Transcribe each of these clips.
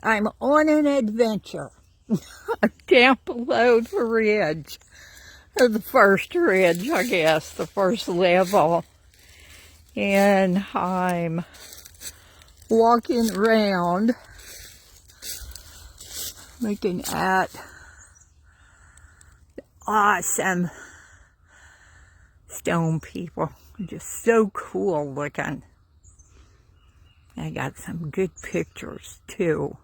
I'm on an adventure down below the ridge, or the first ridge, I guess, the first level. And I'm walking around looking at awesome stone people. Just so cool looking. I got some good pictures too.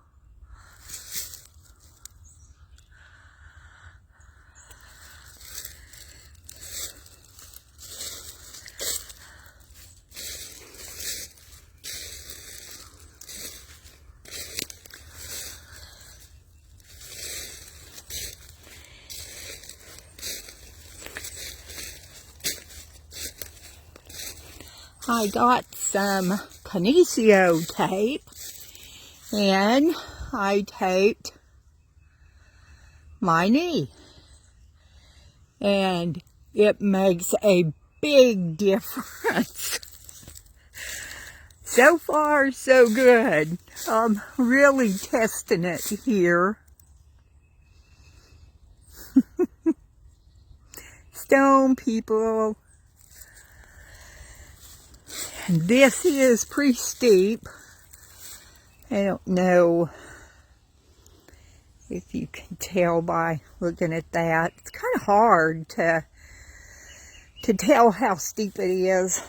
I got some kinesio tape and I taped my knee, and it makes a big difference. So far, so good. I'm really testing it here. Stone people. This is pretty steep. I don't know if you can tell by looking at that. It's kind of hard to tell how steep it is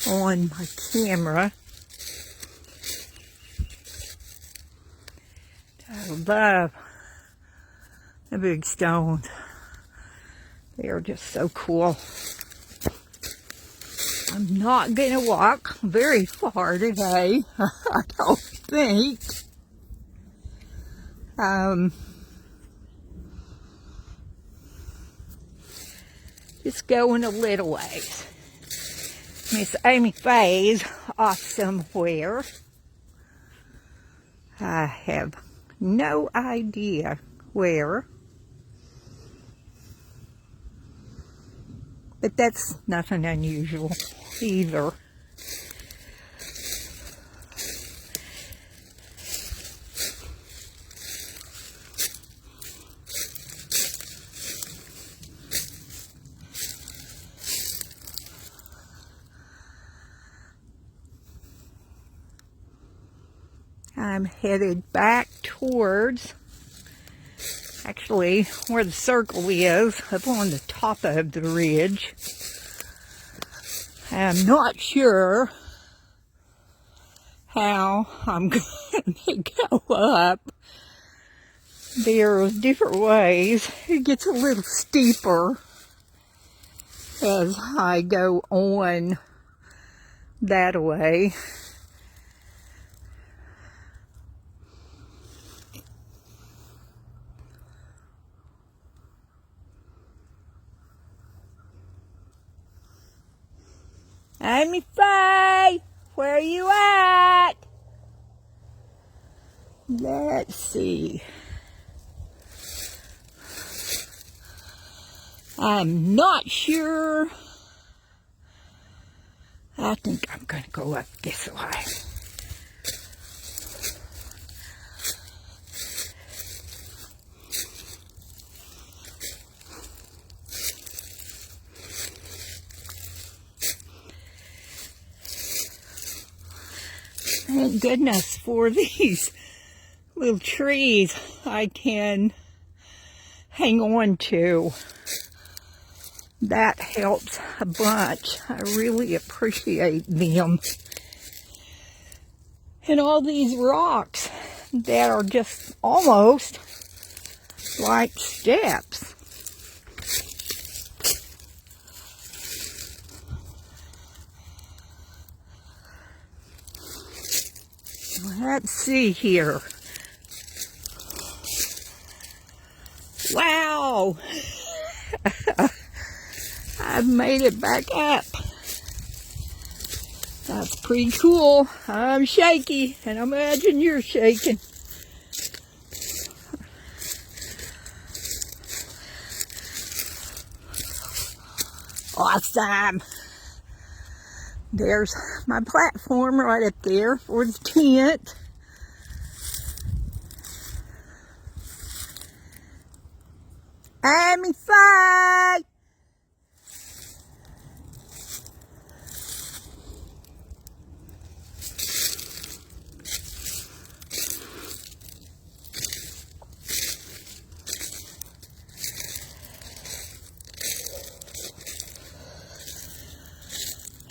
on my camera. I love the big stones. They are just so cool. I'm not going to walk very far today, I don't think. Just going a little ways. Miss Amy Faye's off somewhere. I have no idea where. But that's nothing unusual either. I'm headed back towards, actually, where the circle is, up on the top of the ridge. I'm not sure how I'm going to go up. There are different ways. It gets a little steeper as I go on that way. Amy Faye, where are you at? Let's see. I'm not sure. I think I'm going to go up this way. Thank goodness for these little trees I can hang on to. That helps a bunch. I really appreciate them. And all these rocks that are just almost like steps. Let's see here. Wow! I've made it back up. That's pretty cool. I'm shaky, and I imagine you're shaking. Awesome. There's my platform right up there for the tent. I'm inside.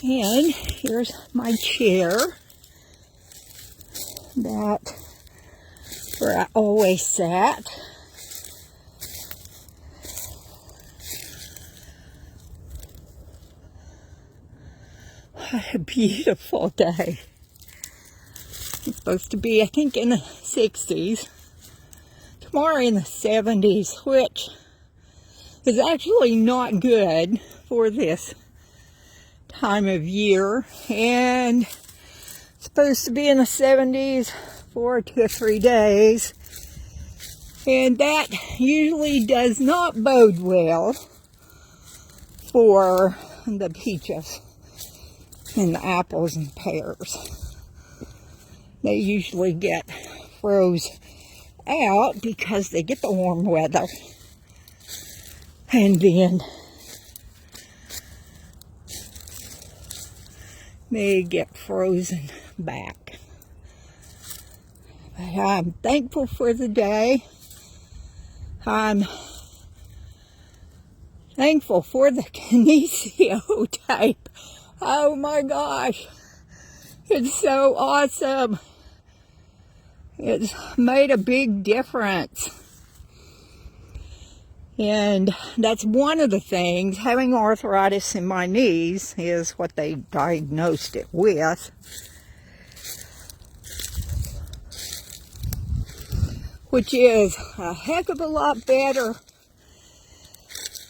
And here's my chair. That's where I always sat. What a beautiful day. It's supposed to be, I think, in the 60s. Tomorrow in the 70s, which is actually not good for this time of year. And it's supposed to be in the 70s for 2 or 3 days. And that usually does not bode well for the peaches and the apples and pears. They usually get froze out because they get the warm weather. And then they get frozen back. But I'm thankful for the day. I'm thankful for the Kinesio tape. Oh my gosh. It's so awesome. It's made a big difference. And that's one of the things. Having arthritis in my knees is what they diagnosed it with. Which is a heck of a lot better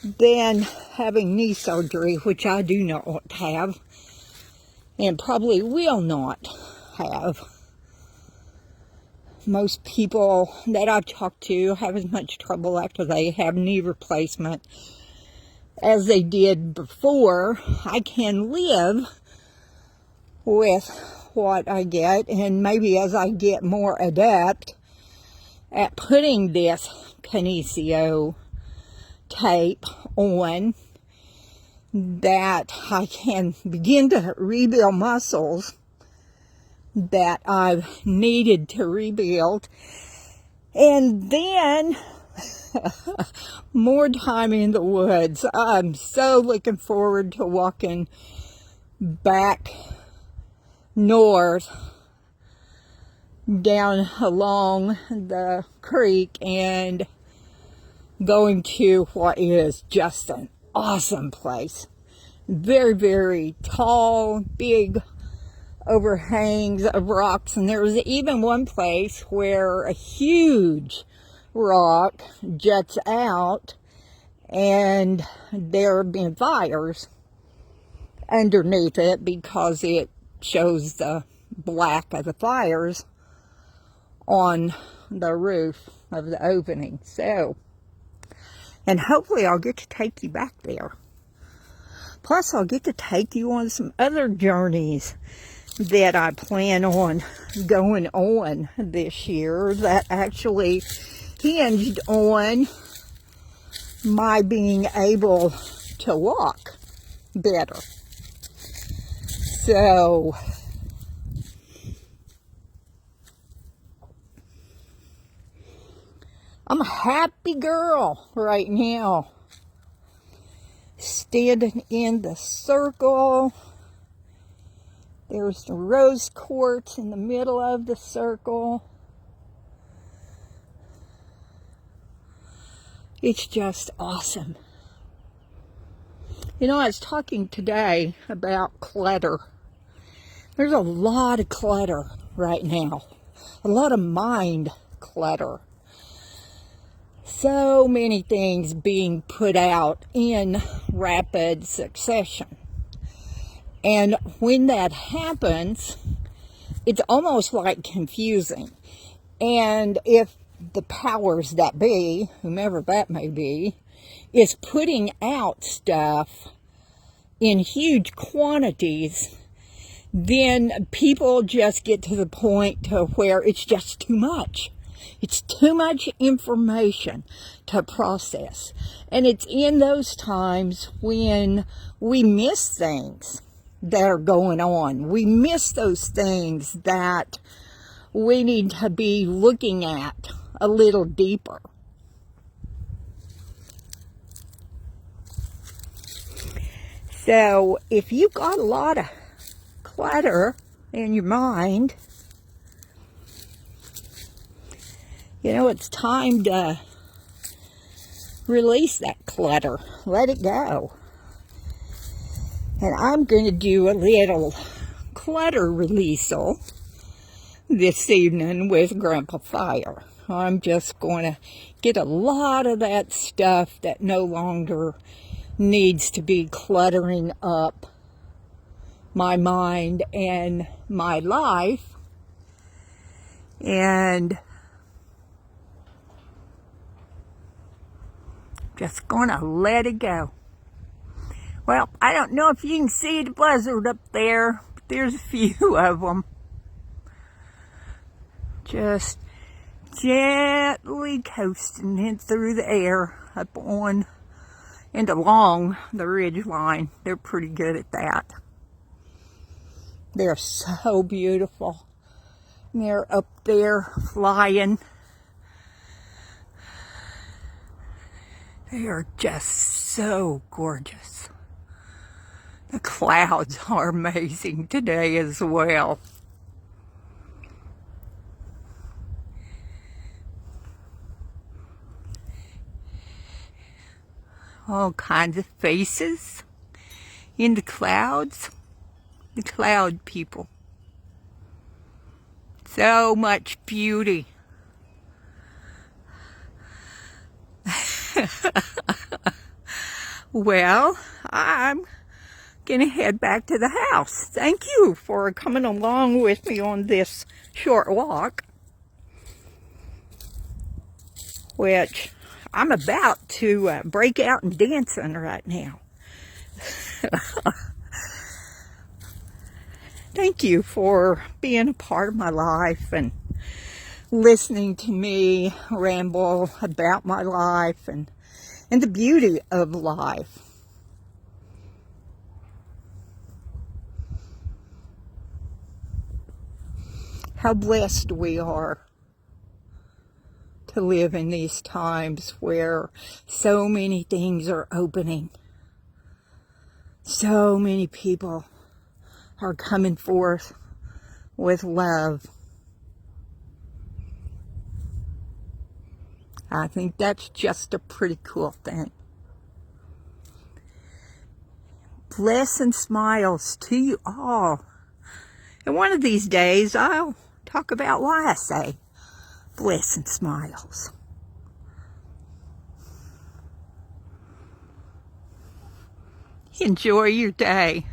than having knee surgery, which I do not want to have. And probably will not have. Most people that I've talked to have as much trouble after they have knee replacement as they did before. I can live with what I get, and maybe as I get more adept at putting this Kinesio tape on, that I can begin to rebuild muscles that I've needed to rebuild. And then more time in the woods. I'm so looking forward to walking back north down along the creek and going to what is just an awesome place. Very, very tall, big overhangs of rocks, and there was even one place where a huge rock juts out, and there have been fires underneath it because it shows the black of the fires on the roof of the opening. So, and hopefully I'll get to take you back there. Plus I'll get to take you on some other journeys that I plan on going on this year that actually hinged on my being able to walk better. So, I'm a happy girl right now. Standing in the circle. There's the rose quartz in the middle of the circle. It's just awesome. You know, I was talking today about clutter. There's a lot of clutter right now. A lot of mind clutter. So many things being put out in rapid succession. And when that happens, it's almost like confusing. And if the powers that be, whomever that may be, is putting out stuff in huge quantities then people just get to the point to where it's just too much. It's too much information to process. And it's in those times when we miss things that are going on. We miss those things that we need to be looking at a little deeper. So if you've got a lot of clutter in your mind, you know, it's time to release that clutter. Let it go. And I'm going to do a little clutter releasal this evening with Grandpa Fire. I'm just going to get a lot of that stuff that no longer needs to be cluttering up my mind and my life, and just gonna let it go. Well, I don't know if you can see the buzzard up there, but there's a few of them. Just gently coasting in through the air up on and along the ridge line. They're pretty good at that. They're so beautiful. And they're up there flying. They are just so gorgeous. The clouds are amazing today as well. All kinds of faces in the clouds. The cloud people. So much beauty. Well, I'm gonna head back to the house. Thank you for coming along with me on this short walk, which I'm about to break out and dancing right now. Thank you for being a part of my life and listening to me ramble about my life and the beauty of life. How blessed we are to live in these times where so many things are opening. So many people are coming forth with love. I think that's just a pretty cool thing. Bless and smiles to you all. And one of these days, I'll talk about why I say bless and smiles. Enjoy your day.